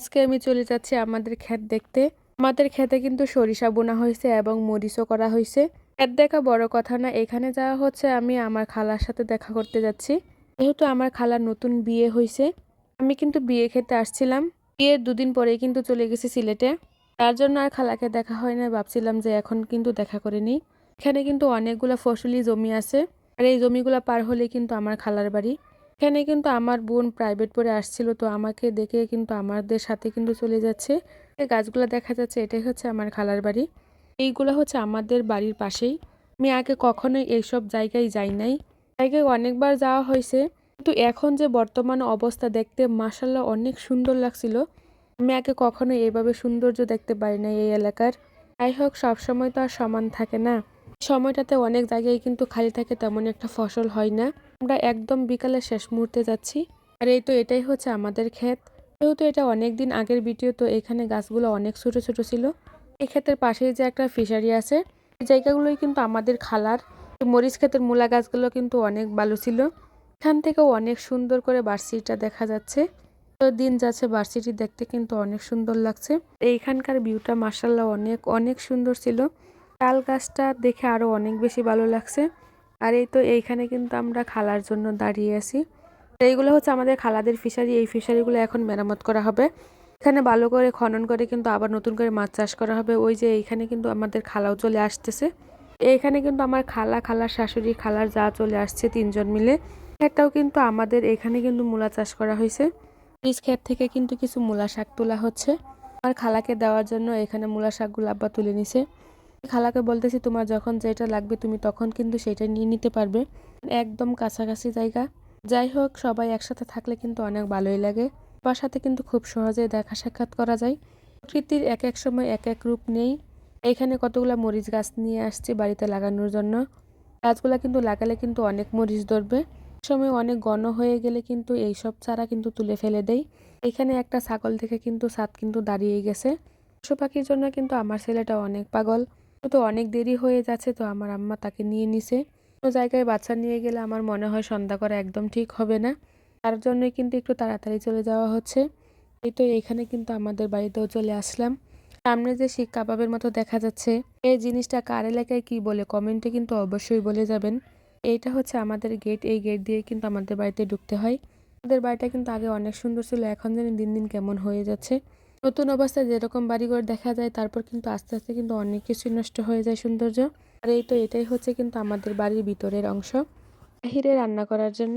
আজকে আমি চলে যাচ্ছি আমাদের ক্ষেত দেখতে। আমাদের ক্ষেতে কিন্তু সরিষা বোনা হয়েছে এবং মরিচও করা হয়েছে। ক্ষেত দেখা বড় কথা না, এখানে যাওয়া হচ্ছে আমি আমার খালার সাথে দেখা করতে যাচ্ছি। যেহেতু আমার খালার নতুন বিয়ে হয়েছে, আমি কিন্তু বিয়ে খেতে আসছিলাম। বিয়ের দুদিন পরেই কিন্তু চলে গেছি সিলেটে। তার জন্য আর খালাকে দেখা হয় না, ভাবছিলাম যে এখন কিন্তু দেখা করে নিই। এখানে কিন্তু অনেকগুলো ফসলি জমি আছে, আর এই জমিগুলো পার হলে কিন্তু আমার খালার বাড়ি। এখানে কিন্তু আমার বোন প্রাইভেট পড়ে আসছিল, তো আমাকে দেখে কিন্তু আমাদের সাথে কিন্তু চলে যাচ্ছে। এই গাছগুলো দেখা যাচ্ছে, এটাই হচ্ছে আমার খালার বাড়ি। এইগুলো হচ্ছে আমাদের বাড়ির পাশেই। আমি আগে কখনোই এইসব জায়গায় যাই নাই। জায়গায় অনেকবার যাওয়া হয়েছে, কিন্তু এখন যে বর্তমান অবস্থা দেখতে মাশাআল্লাহ অনেক সুন্দর লাগছিল। আমি আগে কখনোই এইভাবে সৌন্দর্য দেখতে পারি না এই এলাকার। যাই হোক, সবসময় তো আর সমান থাকে না। সময়টাতে অনেক জায়গায় কিন্তু খালি থাকে, তেমন একটা ফসল হয় না। আমরা একদম বিকালের শেষ মুহূর্তে যাচ্ছি। আর এই তো এটাই হচ্ছে আমাদের ক্ষেত। যেহেতু এটা অনেক দিন আগের ভিডিও, তো এখানে গাছগুলো অনেক ছোট ছোট ছিল। এই ক্ষেতের পাশেই যে একটা ফিশারি আছে, এই জায়গাগুলোই কিন্তু আমাদের খালার। মরিচ ক্ষেতের মূলা গাছগুলো কিন্তু অনেক ভালো ছিল। এখান থেকেও অনেক সুন্দর করে ভার্সিটিটা দেখা যাচ্ছে। তো দিন যাচ্ছে, ভার্সিটি দেখতে কিন্তু অনেক সুন্দর লাগছে। এইখানকার ভিউটা মাশাআল্লাহ অনেক অনেক সুন্দর ছিল। তাল গাছটা দেখে আরো অনেক বেশি ভালো লাগছে। আর এই তো এইখানে কিন্তু আমরা খালার জন্য দাঁড়িয়ে আছি। এইগুলো হচ্ছে আমাদের খালাদের ফিশারি। এই ফিশারিগুলো এখন মেরামত করা হবে। এখানে ভালো করে খনন করে কিন্তু আবার নতুন করে মাছ চাষ করা হবে। ওই যে এইখানে কিন্তু আমাদের খালাও চলে আসতেছে। এইখানে কিন্তু আমার খালা, খালার শাশুড়ি, খালার যা চলে আসছে, তিনজন মিলে। এটাও কিন্তু আমাদের এখানে কিন্তু মূলা চাষ করা হয়েছে। নিজ ক্ষেত থেকে কিন্তু কিছু মূলা শাক তোলা হচ্ছে আমার খালাকে দেওয়ার জন্য। এখানে মূলা শাকগুলো আব্বা তুলে নিছে। খালাকে বলতেছি, তোমার যখন যেটা লাগবে তুমি তখন কিন্তু সেটা নিয়ে নিতে পারবে। একদম কাছাকাছি জায়গা। যাই হোক, সবাই একসাথে থাকলে কিন্তু অনেক ভালোই লাগে। সবার সাথে কিন্তু খুব সহজে দেখা সাক্ষাৎ করা যায়। প্রকৃতির এক এক সময় এক এক রূপ নেই। এখানে কতগুলো মরিচ গাছ নিয়ে আসছি বাড়িতে লাগানোর জন্য। গাছগুলা কিন্তু লাগালে কিন্তু অনেক মরিচ ধরবে। সময় অনেক ঘন হয়ে গেলে কিন্তু এইসব চারা কিন্তু তুলে ফেলে দেয়। এখানে একটা ছাগল থেকে কিন্তু ছাদ কিন্তু দাঁড়িয়ে গেছে। পশু পাখির জন্য কিন্তু আমার ছেলেটা অনেক পাগল। তো অনেক দেরি হয়ে যাচ্ছে, তো আমার আম্মা তাকে নিয়ে নিছে। কোনো জায়গায় বাচ্চা নিয়ে গেলে আমার মনে হয় সন্ধ্যা করা একদম ঠিক হবে না। তার জন্যই কিন্তু একটু তাড়াতাড়ি চলে যাওয়া হচ্ছে। এই তো এখানে কিন্তু আমাদের বাড়িতেও চলে আসলাম। সামনে যে শিক কাবাবের মতো দেখা যাচ্ছে, এই জিনিসটা কার এলাকায় কি বলে কমেন্টে কিন্তু অবশ্যই বলে যাবেন। এইটা হচ্ছে আমাদের গেট। এই গেট দিয়ে কিন্তু আমাদের বাড়িতে ঢুকতে হয়। আমাদের বাড়িটা কিন্তু আগে অনেক সুন্দর ছিল, এখন জানি দিন দিন কেমন হয়ে যাচ্ছে। নতুন অবস্থায় যেরকম বাড়িঘর দেখা যায়, তারপর কিন্তু আস্তে আস্তে কিন্তু অনেক কিছুই নষ্ট হয়ে যায় সৌন্দর্য। আর এই তো এটাই হচ্ছে কিন্তু আমাদের বাড়ির ভিতরের অংশ। বাহিরে রান্না করার জন্য